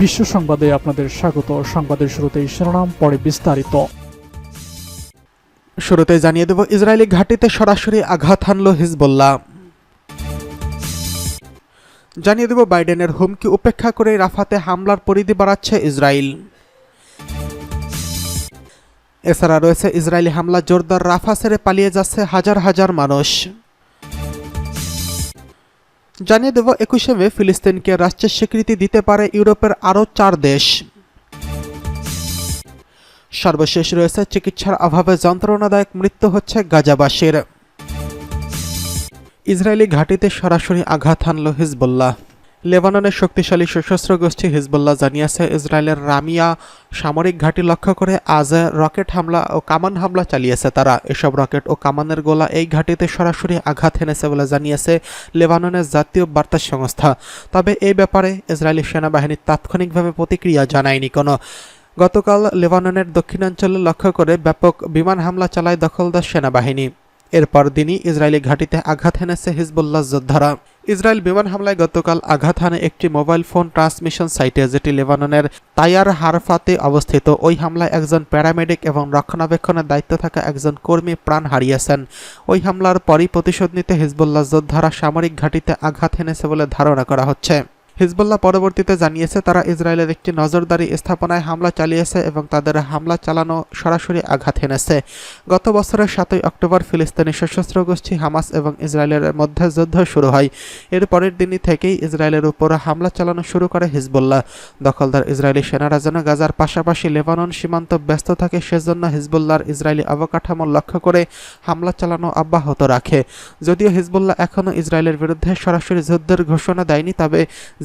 বিশ্ব সংবাদে আপনাদের স্বাগত। সংবাদের শুরুতেই শিরোনাম, পরে বিস্তারিত। শুরুতে জানিয়ে দেব, ইসরায়েলি ঘাঁটিতে সরাসরি আঘাত হানল হিজবুল্লাহ। জানিয়ে দেব, বাইডেনের হুমকি উপেক্ষা করে রাফাতে হামলার পরিধি বাড়াচ্ছে ইসরায়েল। এছাড়া রয়েছে ইসরায়েলি হামলা জোরদার, রাফা ছেড়ে পালিয়ে যাচ্ছে হাজার হাজার মানুষ। জানিয়ে দেব, 21শে মে ফিলিস্তিনকে রাষ্ট্রের স্বীকৃতি দিতে পারে ইউরোপের আরও 4 দেশ। সর্বশেষ রয়েছে, চিকিৎসার অভাবে যন্ত্রণাদায়ক মৃত্যু হচ্ছে গাজাবাসীর। ইসরায়েলি ঘাঁটিতে সরাসরি আঘাত হানল হিজবুল্লাহ। লেবাননের শক্তিশালী সশস্ত্র গোষ্ঠী হিজবুল্লাহ জানিয়েছে, ইসরায়েলের রামিয়া সামরিক ঘাঁটি লক্ষ্য করে আজ রকেট হামলা ও কামান হামলা চালিয়েছে তারা। এসব রকেট ও কামানের গোলা এই ঘাঁটিতে সরাসরি আঘাত হেনেছে বলে জানিয়েছে লেবাননের জাতীয় বার্তা সংস্থা। তবে এই ব্যাপারে ইসরায়েলি সেনাবাহিনী তাৎক্ষণিকভাবে প্রতিক্রিয়া জানায়নি কোনো। গতকাল লেবাননের দক্ষিণাঞ্চলে লক্ষ্য করে ব্যাপক বিমান হামলা চালায় দখলদার সেনাবাহিনী। এরপর দিনই ইসরায়েলি ঘাঁটিতে আঘাত হেনেছে হিজবুল্লাহ যোদ্ধারা। ইসরায়েল বিমান হামলায় গতকাল আঘাত হানে একটি মোবাইল ফোন ট্রান্সমিশন সাইটে, যেটি লেবাননের তাইয়ার হারফাতে অবস্থিত। ওই হামলায় একজন প্যারামেডিক এবং রক্ষণাবেক্ষণের দায়িত্বে থাকা একজন কর্মী প্রাণ হারিয়েছেন। ওই হামলার পরই প্রতিশোধ নিতে হিজবুল্লাহ যোদ্ধারা সামরিক ঘাঁটিতে আঘাত হেনেছে বলে ধারণা করা হচ্ছে। হিজবুল্লাহ পরবর্তীতে জানিয়েছে, তারা ইসরায়েলের একটি নজরদারি স্থাপনায় হামলা চালিয়েছে এবং তাদের হামলা চালানো সরাসরি আঘাত হেনেছে। গত বছরের 7 অক্টোবর ফিলিস্তিনি সশস্ত্র গোষ্ঠী হামাস এবং ইসরায়েলের মধ্যে যুদ্ধ শুরু হয়। এর পরের দিনই থেকেই ইসরায়েলের উপর হামলা চালানো শুরু করে হিজবুল্লাহ। দখলদার ইসরায়েলি সেনারা যেন গাজার পাশাপাশি লেবানন সীমান্ত ব্যস্ত থাকে, সেজন্য হিজবুল্লাহর ইসরায়েলি অবকাঠামো লক্ষ্য করে হামলা চালানো অব্যাহত রাখে। যদিও হিজবুল্লাহ এখনও ইসরায়েলের বিরুদ্ধে সরাসরি যুদ্ধের ঘোষণা দেয়নি, তবে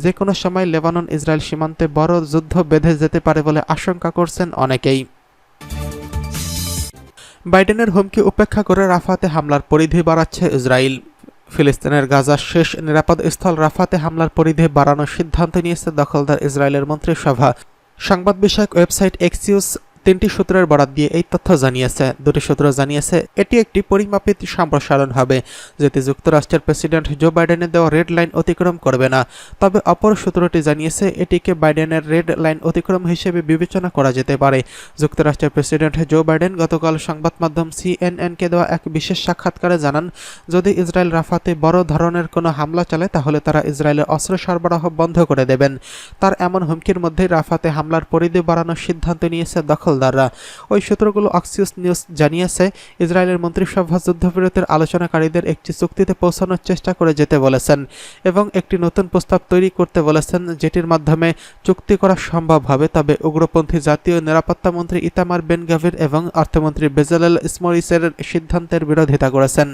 যে কোনো সময় লেবানন ইসরায়েল সীমান্তে বড় যুদ্ধ বেঁধে যেতে পারে বলে আশঙ্কা করছেন অনেকেই। বাইডেনের হুমকি উপেক্ষা করে রাফাতে হামলার পরিধি বাড়াচ্ছে ইসরায়েল। ফিলিস্তিনের গাজার শেষ নিরাপদ স্থল রাফাতে হামলার পরিধি বাড়ানোর সিদ্ধান্ত নিয়েছে দখলদার ইসরায়েলের মন্ত্রিসভা। সংবাদ বিষয়ক ওয়েবসাইট এক্সিউস 3টি সূত্রের বরাত দিয়ে এই তথ্য জানিয়েছে। 2টি সূত্র জানিয়েছে, এটি একটি পরিমাপিত সম্প্রসারণ হবে, যেটি যুক্তরাষ্ট্রের প্রেসিডেন্ট জো বাইডেনের দেওয়া রেড লাইন অতিক্রম করবে না। তবে অপর সূত্রটি জানিয়েছে, এটিকে বাইডেনের রেড লাইন অতিক্রম হিসেবে বিবেচনা করা যেতে পারে। যুক্তরাষ্ট্রের প্রেসিডেন্ট জো বাইডেন গতকাল সংবাদ মাধ্যম সিএনএনকে দেওয়া এক বিশেষ সাক্ষাৎকারে জানান, যদি ইসরায়েল রাফাতে বড় ধরনের কোনো হামলা চালায় তাহলে তারা ইসরায়েলের অস্ত্র সরবরাহ বন্ধ করে দেবেন। তার এমন হুমকির মধ্যেই রাফাতে হামলার পরিধি বাড়ানোর সিদ্ধান্ত নিয়েছে দখলদাররা। ওই সূত্রগুলো অক্সিওস নিউজ জানিয়েছে, ইসরায়েলের মন্ত্রিসভা যুদ্ধবিরতির আলোচনাকারীদের একটি চুক্তিতে পৌঁছানোর চেষ্টা করে যেতে বলেছেন এবং একটি নতুন প্রস্তাব তৈরি করতে বলেছেন, যেটির মাধ্যমে চুক্তি করা সম্ভব হবে। তবে উগ্রপন্থী জাতীয় নিরাপত্তা মন্ত্রী ইতামার বেন গাভির এবং অর্থমন্ত্রী বেজালেল স্মোট্রিচের সিদ্ধান্তের বিরোধিতা করেছেন।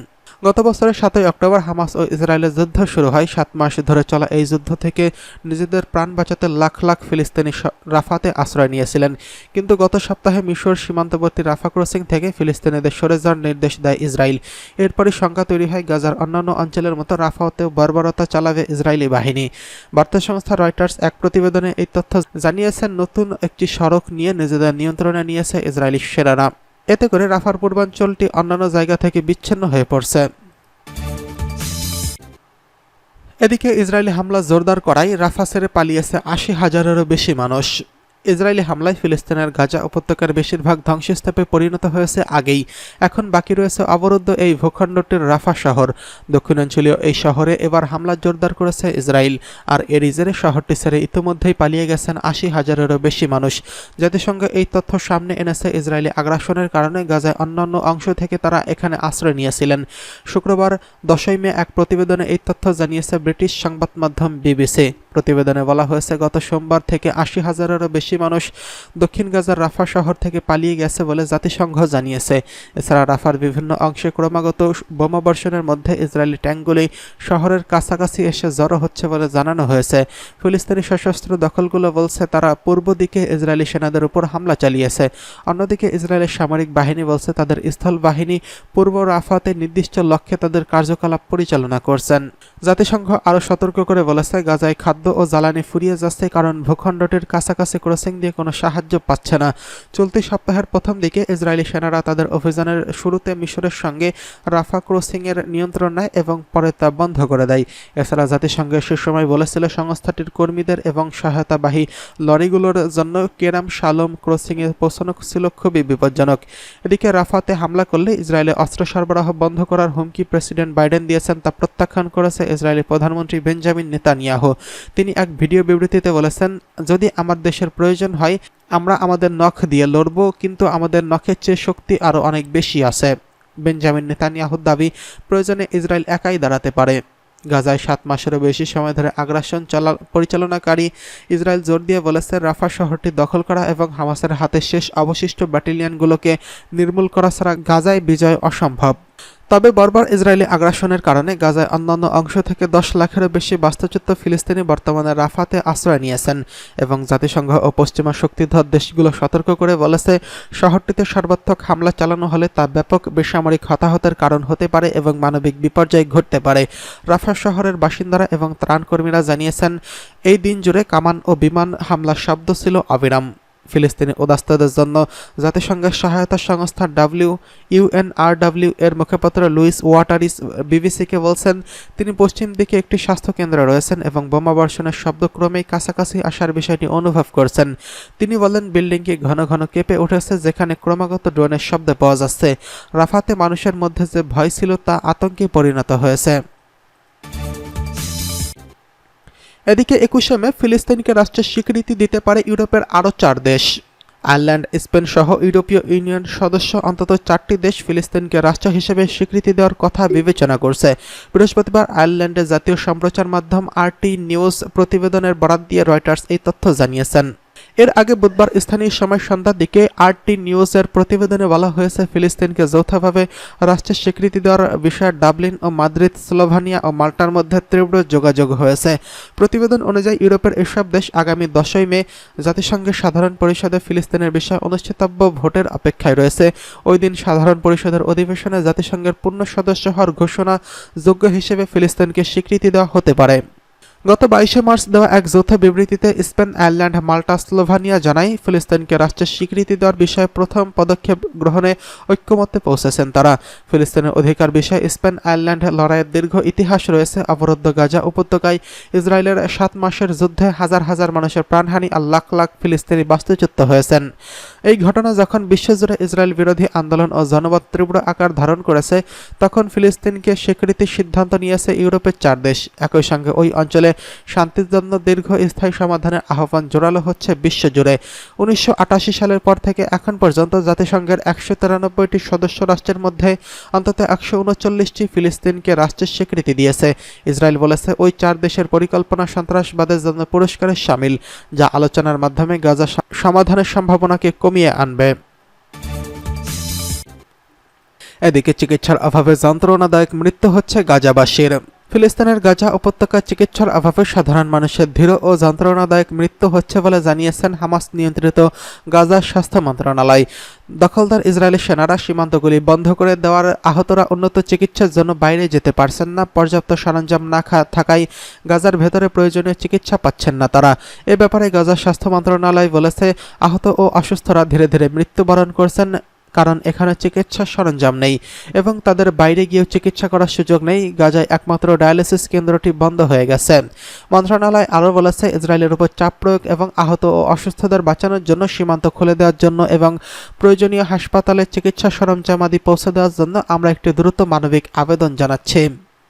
গত বছরের 7 অক্টোবর হামাস ও ইসরায়েলের যুদ্ধ শুরু হয়। 7 মাস ধরে চলা এই যুদ্ধ থেকে নিজেদের প্রাণ বাঁচাতে লাখ লাখ ফিলিস্তিনি রাফাতে আশ্রয় নিয়েছিলেন। কিন্তু গত সপ্তাহে মিশর সীমান্তবর্তী রাফা ক্রসিং থেকে ফিলিস্তিনিদের সরে যাওয়ার নির্দেশ দেয় ইসরায়েল। এরপরই শঙ্কা তৈরি হয়, গাজার অন্যান্য অঞ্চলের মতো রাফাতেও বর্বরতা চালাবে ইসরায়েলি বাহিনী। বার্তা সংস্থা রয়টার্স এক প্রতিবেদনে এই তথ্য জানিয়েছেন, নতুন একটি সড়ক নিয়ে নিজেদের নিয়ন্ত্রণে নিয়েছে ইসরায়েলি সেনারা। এতে করে রাফার পূর্বাঞ্চলটি অন্যান্য জায়গা থেকে বিচ্ছিন্ন হয়ে পড়ছে। এদিকে ইসরায়েলি হামলা জোরদার করায় রাফা ছেড়ে পালিয়েছে 80,000-এরও বেশি মানুষ। ইসরায়েলি হামলায় ফিলিস্তিনের গাজা উপত্যকার বেশিরভাগ ধ্বংসস্তূপে পরিণত হয়েছে আগেই। এখন বাকি রয়েছে অবরুদ্ধ এই ভূখণ্ডটির রাফা শহর। দক্ষিণাঞ্চলীয় এই শহরে এবার হামলা জোরদার করেছে ইসরায়েল। আর এর জেরে শহরটি ছেড়ে ইতিমধ্যেই পালিয়ে গেছেন 80,000-এরও বেশি মানুষ। জাতিসংঘ এই তথ্য সামনে এনেছে, ইসরায়েলি আগ্রাসনের কারণে গাজায় অন্যান্য অংশ থেকে তারা এখানে আশ্রয় নিয়েছিলেন। শুক্রবার 10 মে এক প্রতিবেদনে এই তথ্য জানিয়েছে ব্রিটিশ সংবাদ মাধ্যম বিবিসি। প্রতিবেদনে বলা হয়েছে, গত সোমবার থেকে 80,000-এরও বেশি মানুষ দক্ষিণ গাজার রাফা শহর থেকে পালিয়ে গেছে বলে জাতিসংঘ জানিয়েছে। এছাড়া রাফার বিভিন্ন অংশে ক্রমাগত বোমাবর্ষণের মধ্যে ইসরায়েলি ট্যাঙ্কগুলি শহরের কাছাকাছি এসে জড়ো হচ্ছে বলে জানানো হয়েছে। ফিলিস্তিনি সশস্ত্র দখলগুলো বলছে, তারা পূর্ব দিকে ইসরায়েলি সেনাদের উপর হামলা চালিয়েছে। অন্যদিকে ইসরায়েলের সামরিক বাহিনী বলছে, তাদের স্থল বাহিনী পূর্ব রাফাতে নির্দিষ্ট লক্ষ্যে তাদের কার্যকলাপ পরিচালনা করছেন। জাতিসংঘ আরও সতর্ক করে বলেছে, গাজায় খাদ্য খাদ্য ও জ্বালানি ফুরিয়ে যাচ্ছে, কারণ ভূখণ্ডটির কাছাকাছি ক্রসিং দিয়ে কোনো সাহায্য পাচ্ছে না। চলতি সপ্তাহের প্রথম দিকে ইসরায়েলি সেনারা তাদের অভিযানের শুরুতে মিশরের সঙ্গে রাফা ক্রসিংয়ের নিয়ন্ত্রণ নেয় এবং পরে তা বন্ধ করে দেয়। এছাড়া জাতিসংঘ সে সময় বলেছিল সংস্থাটির কর্মীদের এবং সহায়তাবাহী লরিগুলোর জন্য কেরাম শালোম ক্রসিংয়ে পৌঁছানো ছিল খুবই বিপজ্জনক। এদিকে রাফাতে হামলা করলে ইসরায়েলে অস্ত্র সরবরাহ বন্ধ করার হুমকি প্রেসিডেন্ট বাইডেন দিয়েছেন, তা প্রত্যাখ্যান করেছে ইসরায়েলি প্রধানমন্ত্রী বেঞ্জামিন নেতানিয়াহু। তিনি এক ভিডিও বিবৃতিতে বলেছেন, যদি আমার দেশের প্রয়োজন হয় আমরা আমাদের নখ দিয়ে লড়ব, কিন্তু আমাদের নখের চেয়ে শক্তি আরও অনেক বেশি আছে। বেঞ্জামিন নেতানিয়াহুর দাবি, প্রয়োজনে ইসরায়েল একাই দাঁড়াতে পারে। গাজায় 7 মাসেরও বেশি সময় ধরে আগ্রাসন পরিচালনাকারী ইসরায়েল জোর দিয়ে বলেছে, রাফা শহরটি দখল করা এবং হামাসের হাতে শেষ অবশিষ্ট ব্যাটালিয়নগুলোকে নির্মূল করা ছাড়া গাজায় বিজয় অসম্ভব। তবে বর্বর ইসরায়েলি আগ্রাসনের কারণে গাজায় অন্যান্য অংশ থেকে 10 লাখেরও বেশি বাস্তুচ্যুত ফিলিস্তিনি বর্তমানে রাফাতে আশ্রয় নিয়েছেন এবং জাতিসংঘ ও পশ্চিমা শক্তিধর দেশগুলো সতর্ক করে বলেছে, শহরটিতে সর্বাত্মক হামলা চালানো হলে তা ব্যাপক বেসামরিক হতাহতের কারণ হতে পারে এবং মানবিক বিপর্যয় ঘটতে পারে। রাফা শহরের বাসিন্দারা এবং ত্রাণকর্মীরা জানিয়েছেন, এই দিন জুড়ে কামান ও বিমান হামলার শব্দ ছিল অবিরাম। ফিলিস্তিনি উদ্বাস্তুদের জন্য জাতিসংঘের সহায়তা সংস্থা ইউএনআরডব্লিউ এর মুখপাত্র লুইস ওয়াটারিস বিবিসিকে বলছেন, তিনি পশ্চিম দিকে একটি স্বাস্থ্যকেন্দ্রে রয়েছেন এবং বোমাবর্ষণের শব্দ ক্রমেই কাছাকাছি আসার বিষয়টি অনুভব করছেন। তিনি বলেন, বিল্ডিংটি ঘন ঘন কেঁপে উঠেছে, যেখানে ক্রমাগত ড্রোনের শব্দ পাওয়া যাচ্ছে। রাফাতে মানুষের মধ্যে যে ভয় ছিল তা আতঙ্কে পরিণত হয়েছে। এদিকে 21শে মে ফিলিস্তিনকে রাষ্ট্রের স্বীকৃতি দিতে পারে ইউরোপের আরও 4 দেশ। আয়ারল্যান্ড, স্পেন সহ ইউরোপীয় ইউনিয়ন সদস্য অন্তত 4টি দেশ ফিলিস্তিনকে রাষ্ট্র হিসেবে স্বীকৃতি দেওয়ার কথা বিবেচনা করছে। বৃহস্পতিবার আয়ারল্যান্ডের জাতীয় সম্প্রচার মাধ্যম RT নিউজ প্রতিবেদনের বরাত দিয়ে রয়টার্স এই তথ্য জানিয়েছেন। এর আগে বুধবার স্থানীয় সময় সন্ধ্যার দিকে RT নিউজের প্রতিবেদনে বলা হয়েছে, ফিলিস্তিনকে যৌথভাবে রাষ্ট্রের স্বীকৃতি দেওয়ার বিষয়ে ডাবলিন ও মাদ্রিদ, স্লোভানিয়া ও মাল্টার মধ্যে তীব্র যোগাযোগ হয়েছে। প্রতিবেদন অনুযায়ী ইউরোপের এসব দেশ আগামী 10ই মে জাতিসংঘের সাধারণ পরিষদে ফিলিস্তিনের বিষয়ে অনুষ্ঠিতব্য ভোটের অপেক্ষায় রয়েছে। ওই দিন সাধারণ পরিষদের অধিবেশনে জাতিসংঘের পূর্ণ সদস্য হওয়ার ঘোষণা যোগ্য হিসেবে ফিলিস্তিনকে স্বীকৃতি দেওয়া হতে পারে। গত 22শে মার্চ দেওয়া এক যৌথ বিবৃতিতে স্পেন, আয়ারল্যান্ড, মাল্টা, স্লোভানিয়া জানায়, ফিলিস্তিনকে রাষ্ট্রের স্বীকৃতি দেওয়ার বিষয়ে প্রথম পদক্ষেপ গ্রহণে ঐক্যমত্যে পৌঁছেছেন তারা। ফিলিস্তিনের অধিকার বিষয়ে স্পেন, আয়ারল্যান্ড লড়াইয়ের দীর্ঘ ইতিহাস রয়েছে। অবরুদ্ধ গাজা উপত্যকায় ইসরায়েলের 7 মাসের যুদ্ধে হাজার হাজার মানুষের প্রাণহানি আর লাখ লাখ ফিলিস্তিনি বাস্তুচ্যুত হয়েছেন। এই ঘটনা যখন বিশ্বজুড়ে ইসরায়েল বিরোধী আন্দোলন ও জনমত তীব্র আকার ধারণ করেছে, তখন ফিলিস্তিনকে স্বীকৃতির সিদ্ধান্ত নিয়েছে ইউরোপের 4 দেশ। একই সঙ্গে ওই অঞ্চলে শান্তির জন্য দীর্ঘস্থায়ী সমাধানের আহ্বান জোরালো হচ্ছে বিশ্বজুড়ে। 1988 সালের পর থেকে এখন পর্যন্ত জাতিসংঘের 193টি সদস্য রাষ্ট্রের মধ্যে অন্তত 139টি ফিলিস্তিনকে রাষ্ট্রের স্বীকৃতি দিয়েছে। ইসরায়েল বলেছে, ওই 4 দেশের পরিকল্পনা সন্ত্রাসবাদের জন্য পুরস্কারের শামিল, যা আলোচনার মাধ্যমে গাজা সমাধানের সম্ভাবনাকে কমিয়ে আনবে। এদিকে চিকিৎসার অভাবে যন্ত্রণাদায়ক মৃত্যু হচ্ছে গাজাবাসীর। ফিলিস্তিনের গাজা উপত্যকায় চিকিৎসার অভাবে সাধারণ মানুষের ধীর ও যন্ত্রণাদায়ক মৃত্যু হচ্ছে বলে জানিয়েছেন হামাস নিয়ন্ত্রিত গাজার স্বাস্থ্য মন্ত্রণালয়। দখলদার ইসরায়েলি সেনারা সীমান্তগুলি বন্ধ করে দেওয়ার আহতরা উন্নত চিকিৎসার জন্য বাইরে যেতে পারছেন না। পর্যাপ্ত সরঞ্জাম না থাকায় গাজার ভেতরে প্রয়োজনীয় চিকিৎসা পাচ্ছেন না তারা। এ ব্যাপারে গাজার স্বাস্থ্য মন্ত্রণালয় বলেছে, আহত ও অসুস্থরা ধীরে ধীরে মৃত্যুবরণ করছেন, কারণ এখানে চিকিৎসার সরঞ্জাম নেই এবং তাদের বাইরে গিয়েও চিকিৎসা করার সুযোগ নেই। গাজায় একমাত্র ডায়ালিসিস কেন্দ্রটি বন্ধ হয়ে গেছে। মন্ত্রণালয় আরও বলেছে, ইসরায়েলের উপর চাপ প্রয়োগ এবং আহত ও অসুস্থদের বাঁচানোর জন্য সীমান্ত খুলে দেওয়ার জন্য এবং প্রয়োজনীয় হাসপাতালে চিকিৎসা সরঞ্জামাদি পৌঁছে দেওয়ার জন্য আমরা একটি দ্রুত মানবিক আবেদন জানাচ্ছি।